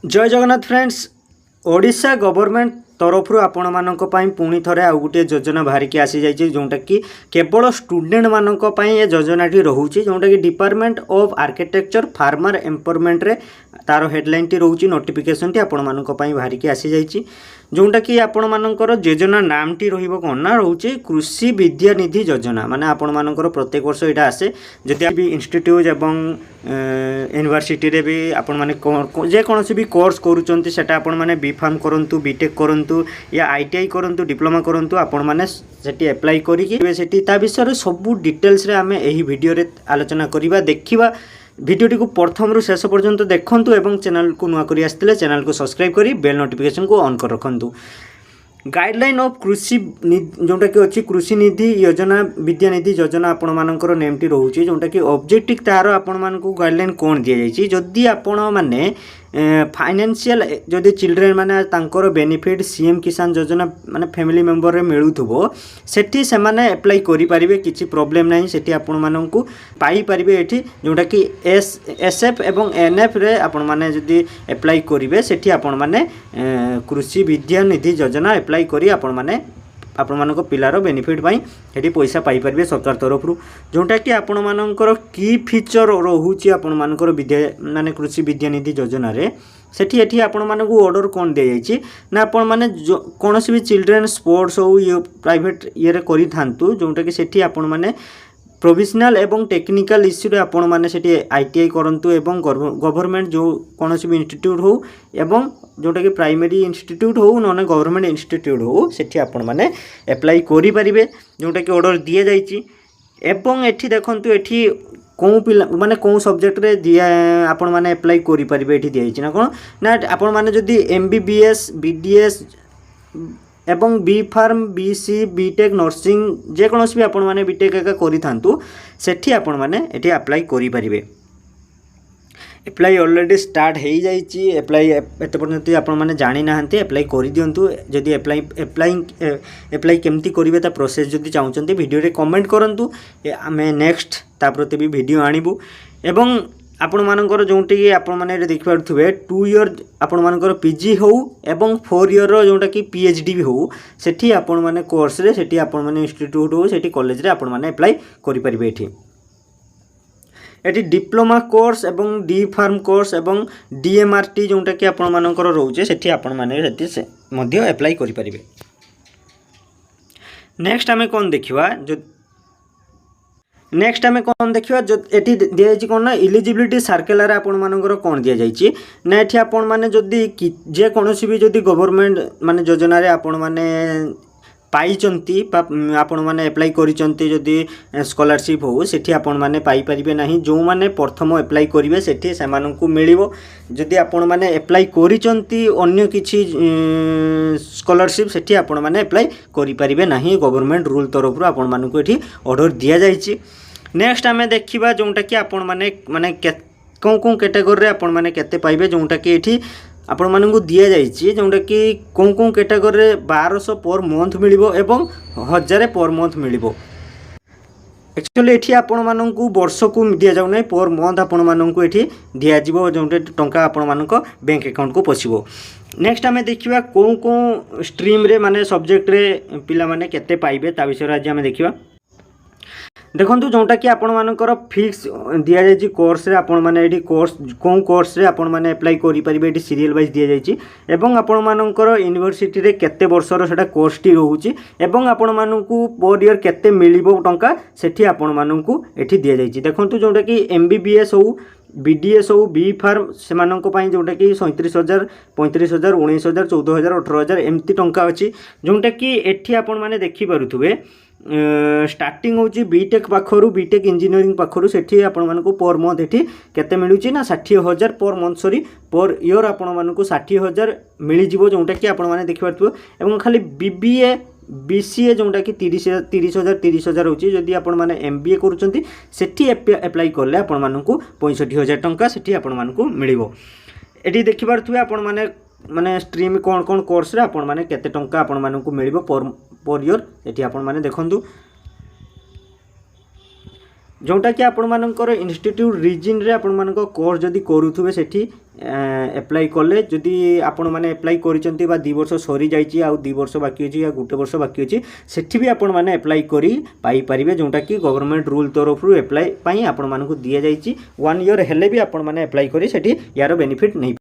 जय Jagannath friends. Odisha government तरफ आपण मानक पुणी थे आउ गोटे योजना बाहरिकी आसी जाइए जोटा कि केवल स्टूडेंट मानक ये योजनाटी रोचे जोटा कि department of architecture farmer empowerment रे तार हेडलाइन टी रोचे नोटिफिकेशन टी आपण मानक बाहरिकी आसी जाइए जोटा कि आपण मानकर योजना नाम टी रहिबो कोन ना रोचे कृषि विद्या निधि योजना माने आपण मानकर प्रत्येक वर्ष एटा आसे जदि भी इंस्टीट्यूट एवं यूनिवर्सिटी रे भी आपण माने जे कोनोसी भी कोर्स करूचंती सेटा आपण माने बी फार्म करंतु बीटेक करंतु या आईटीआई करंतु डिप्लोमा करंतु आपण माने सेटी अप्लाई करी कि सेटी ता विषय रे सब डिटेल्स रे हमें एही वीडियो रे आलोचना करिबा देखिबा। वीडियोटी को प्रथम रु शेष पर्यंत देखंतु एवं चैनल को नुआ करी आस्तिले चैनल को सब्सक्राइब करी बेल नोटिफिकेशन को ऑन कर रखंतु। गाइडलाइन ऑफ कृषि जोटा कि अच्छी कृषि निधि योजना विद्या निधि योजना आपण मानकर नेम टी रोचे जोटा कि ऑब्जेक्टिव तार आपण मानक गाइडलाइन कौन दि जाइए जदि आपण माने फाइनेंशियल जदि चिल्ड्रेन माने तांकर बेनिफिट सीएम किसान योजना माने फैमिली मेंबर रे मिलुथबो सेठी से माने अप्लाई करि परिबे किछि प्रॉब्लम नाही सेठी आपण माननकु पाई परिबे एठी जोटा कि एसएफ एवं एनएफ रे आपण माने जदि अप्लाई करिवे सेठी आपण माने कृषि विद्या निधि योजना अप्लाई करी आपण माने आपण मानक पिलार बेनिफिट पाई एठी पैसा पाई परिबे सरकार तरफ रु जोटा कि आपण मानकर की फीचर रहूची आपण मानकर विद्या माने कृषि विद्या निधि योजना रे सेठी एठी आपण मानकु ऑर्डर कोन दे जाइछि ना आपण माने कोनोसी भी चिल्ड्रन स्पोर्ट्स हो ये प्राइवेट ये रे करि थांतु जोटा कि सेठी आपण माने प्रोविजनल एवं टेक्निकल इश्यू रे आपण माने सेठी आईटीआई करंतु एवं गवर्नमेंट जो कोनोसी भी इंस्टीट्यूट हो एवं जोटा कि प्राइमरी इंस्टीट्यूट हो नने गवर्नमेंट इंस्टीट्यूट हो सेठी आपण माने अप्लाई करि परिबे जोटा कि ऑर्डर दिया जाइछि एवं एठी देखंतु एठी कौ पिला माने कौ सब्जेक्ट रे दिया आपण माने अप्लाई करि परिबे एठी दिया जाइछि ना कोन ना आपण माने जदी एमबीबीएस बीडीएस एवं B pharm BSc BTech nursing जे कोनोसी भी आपण माने बीटेक का करि थांतु सेठी आपण माने एठी अप्लाई करि परिबे। अप्लाई ऑलरेडी स्टार्ट हो जाइए अप्लाई एत पर्यंत आपण मैंने जानी ना अप्लाई कर दिंतु जदि अप्लाई केमती करेंगे ता प्रोसेस जदि चाहते वीडियो रे कमेंट करूँ आम नेक्स्ट ता प्रति भी वीडियो आणबू एवं आपण मानकर जोटी आपण मैंने देखिपे 2 इयर आपण मानकर पीजी हो एवं 4 इयर जोटा कि पीएचडी भी हो सेठी आपण माने कोर्स रे सेठी आपण माने इंस्टीट्यूट हो सेठी कॉलेज रे आपण माने अप्लाई करि परिबे। एटी डिप्लोमा कोर्स एवं डी फार्म कोर्स एवं डीएमआरटी जोटा कि आपण मानकर रोचे सेठी आपण माने सेठी से मध्य अप्लाई करि परिबे। नेक्स्ट आमे कोन देखिबा जो नेक्स्ट आमे कोन देखिबा जो एटी दिया जाइछि कोन ना एलिजिबिलिटी सर्कुलर आपण मानकर कोन दिया जाइछि ना एठी आपण माने जदी जे कोनोसी भी जदी गवर्नमेंट माने योजना रे आपण माने पाइचंती आपण माने अप्लाई करिचंती जदी स्कॉलरशिप हो सेठी आपण माने पाई परिबे नाही जो माने प्रथम अप्लाई करिवे सेठी सेमानंकु मिलिवो जदी आपण माने अप्लाई करिचंती अन्य किछि स्कॉलरशिप सेठी आपण माने अप्लाई करि परिबे नाही गवर्नमेंट रूल तरफ रु आपण मानकु एठी ऑर्डर दिया जाइछि। नेक्स्ट आमे देखिबा जोंटा कि आपण माने माने कोन कैटेगरी रे आपण माने केते पाइबे जोंटा कि एठी आपण मानकु दिया जाइछि जोंटा कि कोन कैटेगरी रे 1200 पर मंथ मिलिबो एवं 1000 पर मंथ मिलिबो। एक्चुअली एठी आपण मानकु वर्ष को दिया जाउ नै पर मंथ आपण मानकु एठी दिया जिवो जोंटा टंका आपण मानक बैंक अकाउंट को पसिबो। नेक्स्ट आमे देखिबा कोन स्ट्रीम रे माने सब्जेक्ट रे पिला माने केते पाइबे ता विषय रे आज आमे देखिबा। देखंतु जोंटा कि आपण मानकर फिक्स दिया जाइछि कोर्स रे आपण माने एठी कोर्स रे आपण माने अप्लाई करि परिबे एठी सीरियल वाइज दिया जाइछि एवं आपण मानकर यूनिवर्सिटी रे केते वर्षर सेटा कोर्स टी रहउछि एवं आपण मानकु पर ईयर केते मिलिबो टंका सेठी आपण मानकु एठी दिया जाइछि। देखंतु जोंटा कि एमबीबीएस हो बीडीएस हो बी फार्म से जोटा कि 37,000 35,000 19,000 14,000 18,000 एमती टंका अच्छी जोटा कि एठी आपण माने देखि पारुथुबे स्टार्टिंग होची बीटेक पाखरु बीटेक इंजीनियरिंग पाखरु सेठी आपण मानकु पर मंथ एठी केते मिलुची ना 60,000 per month sorry per year आपण मानकु 60,000 मिली जिवो जोटा कि आपण माने देखि पारुथुबे एवं खाली बीबीए बीसीए जोटा कि 30,000 होची जदि आपण माने एमबीए करूचंती सेठी अप्लाई करले आपण मानकु 65,000 टंका सेठी आपण मानकु मिलिबो। एठी देखि पारुथुबे आपण माने माने स्ट्रीम कोन कोर्स रे आपण माने केते टंका आपण मानकु मिलिबो पर ईयर एठी आपण माने देखंतु जोटाकि आपर इन्स्टिट्यूट रिजिन रे आपण मानक कोर्स जदि करूथुबे सेठी एप्लाई कले जदि आपण माने एप्लाई करिसंती बा 2 वर्ष सरी जाईची आ 2 वर्ष बाकी अछि या 1 वर्ष बाकी अछि सेठी भी आपण माने एप्लाई करी पाई परिबे जोटाकि गवर्नमेंट रूल तरफ रु एप्लाई पई आपण मानक दिया जाईची 1 ईयर हेले भी आपण माने एप्लाई करी सेठी यार बेनिफिट नै